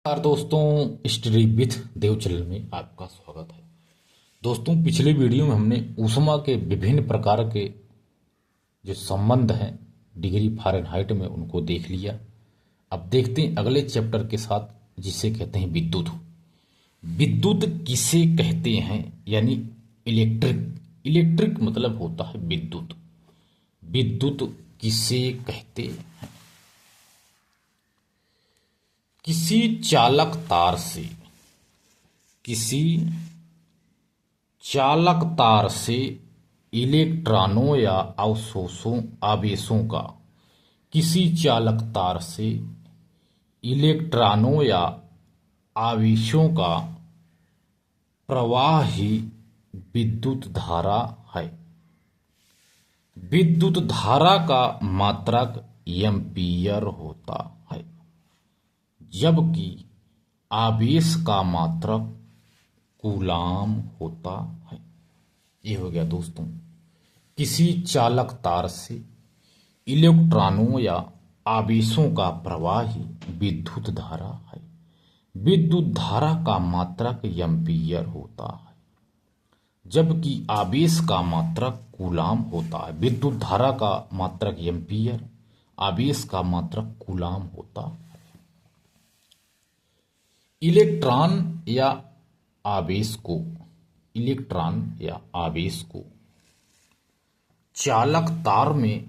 नमस्कार दोस्तों, study with Dev channel में आपका स्वागत है। दोस्तों, पिछले वीडियो में हमने ऊष्मा के विभिन्न प्रकार के जो संबंध हैं डिग्री फ़ारेनहाइट में उनको देख लिया। अब देखते हैं अगले चैप्टर के साथ, जिसे कहते हैं विद्युत। विद्युत किसे कहते हैं, यानी इलेक्ट्रिक। इलेक्ट्रिक मतलब होता है विद्युत। विद्युत किसे कहते हैं? किसी चालक तार से, किसी चालक तार से इलेक्ट्रॉनों या आवेशों का, किसी चालक तार से इलेक्ट्रॉनों या आवेशों का प्रवाह ही विद्युत धारा है। विद्युत धारा का मात्रक एम्पीयर होता है, जबकि आवेश का मात्रक कूलाम होता है। ये हो गया दोस्तों, किसी चालक तार से इलेक्ट्रॉनों या आवेशों का प्रवाह ही विद्युत धारा है। विद्युत धारा का मात्रक एम्पीयर होता है, जबकि आवेश का मात्रक कूलाम होता है। विद्युत धारा का मात्रक एम्पीयर, आवेश का मात्रक कूलाम होता है। इलेक्ट्रॉन या आवेश को, इलेक्ट्रॉन या आवेश को चालक तार में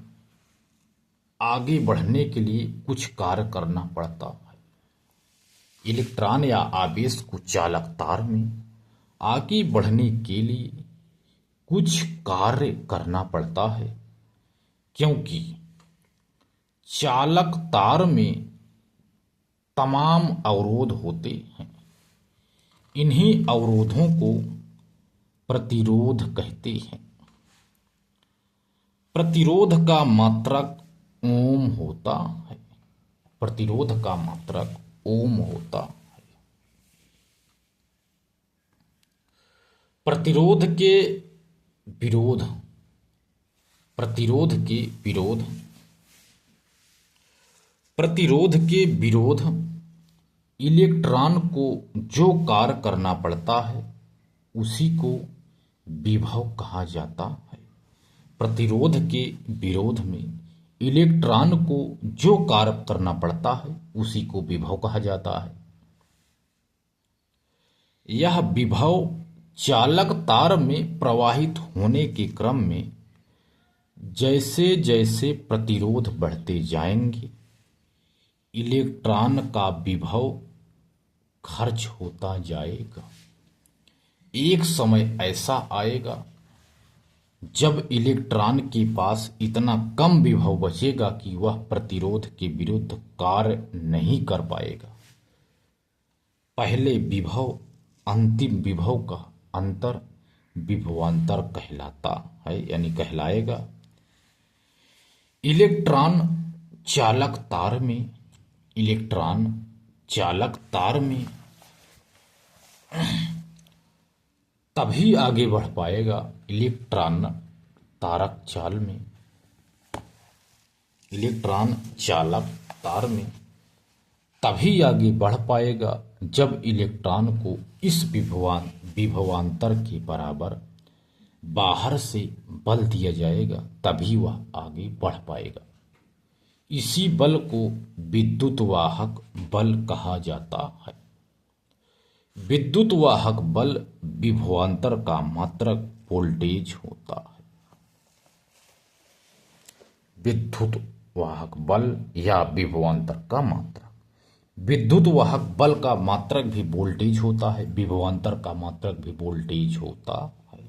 आगे बढ़ने के लिए कुछ कार्य करना पड़ता है। इलेक्ट्रॉन या आवेश को चालक तार में आगे बढ़ने के लिए कुछ कार्य करना पड़ता है, क्योंकि चालक तार में तमाम अवरोध होते हैं। इन्हीं अवरोधों को प्रतिरोध कहते हैं। प्रतिरोध का मात्रक ओम होता है। प्रतिरोध का मात्रक ओम होता है। प्रतिरोध के विरोध, प्रतिरोध के विरोध, प्रतिरोध के विरोध इलेक्ट्रॉन को जो कार्य करना पड़ता है उसी को विभव कहा जाता है। प्रतिरोध के विरोध में इलेक्ट्रॉन को जो कार्य करना पड़ता है उसी को विभव कहा जाता है। यह विभव चालक तार में प्रवाहित होने के क्रम में जैसे जैसे प्रतिरोध बढ़ते जाएंगे, इलेक्ट्रॉन का विभव खर्च होता जाएगा। एक समय ऐसा आएगा जब इलेक्ट्रॉन के पास इतना कम विभव बचेगा कि वह प्रतिरोध के विरुद्ध कार्य नहीं कर पाएगा। पहले विभव अंतिम विभव का अंतर विभवांतर कहलाता है, यानी कहलाएगा। इलेक्ट्रॉन चालक तार में, इलेक्ट्रॉन चालक तार में तभी आगे बढ़ पाएगा, इलेक्ट्रॉन तारक चाल में, इलेक्ट्रॉन चालक तार में तभी आगे बढ़ पाएगा जब इलेक्ट्रॉन को इस विभवांतर के बराबर बाहर से बल दिया जाएगा, तभी वह आगे बढ़ पाएगा। इसी बल को विद्युत वाहक बल कहा जाता है। विद्युत वाहक बल विभवांतर का मात्रक वोल्टेज होता है। विद्युत वाहक बल या विभवांतर का मात्रक, विद्युत वाहक बल का मात्रक भी वोल्टेज होता है, विभवांतर का मात्रक भी वोल्टेज होता है।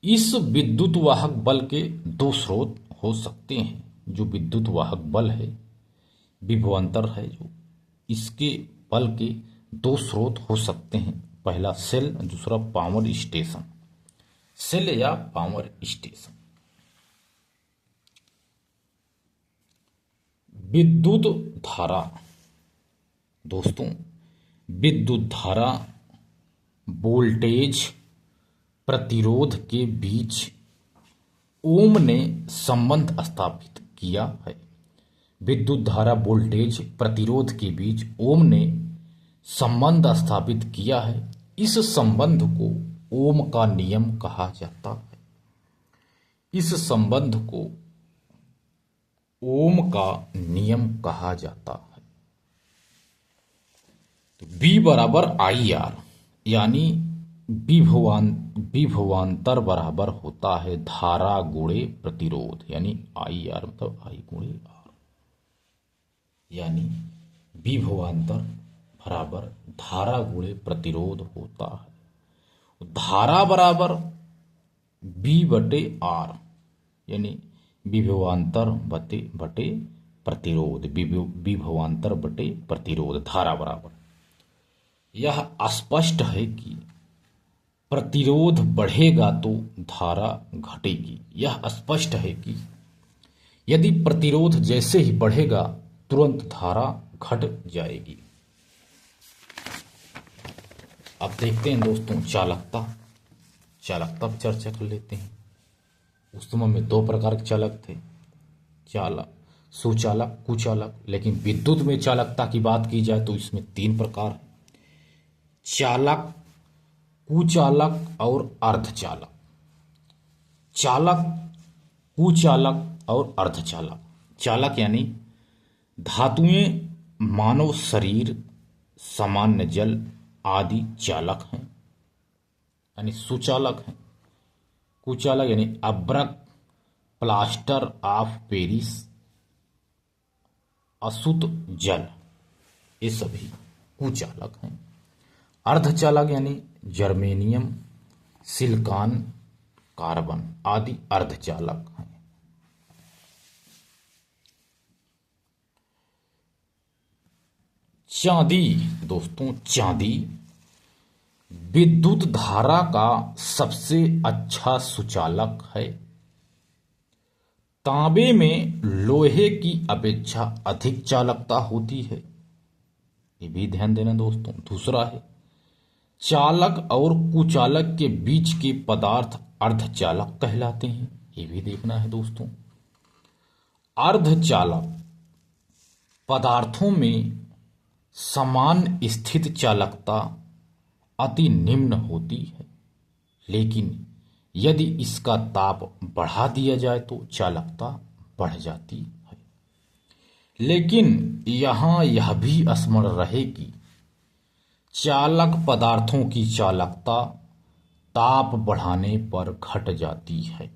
इस विद्युत वाहक बल के दो स्रोत हो सकते हैं। जो विद्युत वाहक बल है, विभवांतर है, जो इसके बल के दो स्रोत हो सकते हैं। पहला सेल, दूसरा पावर स्टेशन। सेल या पावर स्टेशन। विद्युत धारा, दोस्तों, विद्युत धारा वोल्टेज प्रतिरोध के बीच ओम ने संबंध स्थापित किया है। विद्युत धारा वोल्टेज प्रतिरोध के बीच ओम ने संबंध स्थापित किया है। इस संबंध को ओम का नियम कहा जाता है। इस संबंध को ओम का नियम कहा जाता है। तो V बराबर आई आर, यानी विभवांतर बराबर होता है धारा गुणे प्रतिरोध, यानी आई आर मतलब आई गुणे आर, यानी विभवांतर बराबर धारा गुणे प्रतिरोध होता है। धारा बराबर V बटे आर, यानी विभवांतर बटे प्रतिरोध, विभवांतर बटे प्रतिरोध, धारा बराबर। यह स्पष्ट है कि प्रतिरोध बढ़ेगा तो धारा घटेगी। यह स्पष्ट है कि यदि प्रतिरोध जैसे ही बढ़ेगा तुरंत धारा घट जाएगी। अब देखते हैं दोस्तों चालकता पर चर्चा कर लेते हैं। उस समय में दो प्रकार के चालक थे, चालक, सुचालक, कुचालक। लेकिन विद्युत में चालकता की बात की जाए तो इसमें तीन प्रकार है, चालक, कुचालक और अर्धचालक। चालक, कुचालक और अर्धचालक। चालक यानी धातुएं, मानव शरीर, सामान्य जल आदि चालक हैं, यानी सुचालक हैं। कुचालक यानी अभ्रक, प्लास्टर ऑफ पेरिस, अशुद्ध जल, ये सभी कुचालक हैं। अर्धचालक यानी जर्मेनियम, सिलिकॉन, कार्बन आदि अर्धचालक हैं। चांदी दोस्तों, चांदी विद्युत धारा का सबसे अच्छा सुचालक है। तांबे में लोहे की अपेक्षा अधिक चालकता होती है, ये भी ध्यान देना दोस्तों। दूसरा है चालक और कुचालक के बीच के पदार्थ अर्धचालक कहलाते हैं, ये भी देखना है दोस्तों। अर्धचालक पदार्थों में समान स्थित चालकता अति निम्न होती है, लेकिन यदि इसका ताप बढ़ा दिया जाए तो चालकता बढ़ जाती है। लेकिन यहाँ यह भी स्मरण रहे कि चालक पदार्थों की चालकता ताप बढ़ाने पर घट जाती है।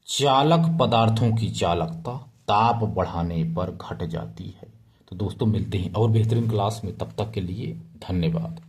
चालक पदार्थों की चालकता ताप बढ़ाने पर घट जाती है। तो दोस्तों मिलते हैं और बेहतरीन क्लास में, तब तक के लिए धन्यवाद।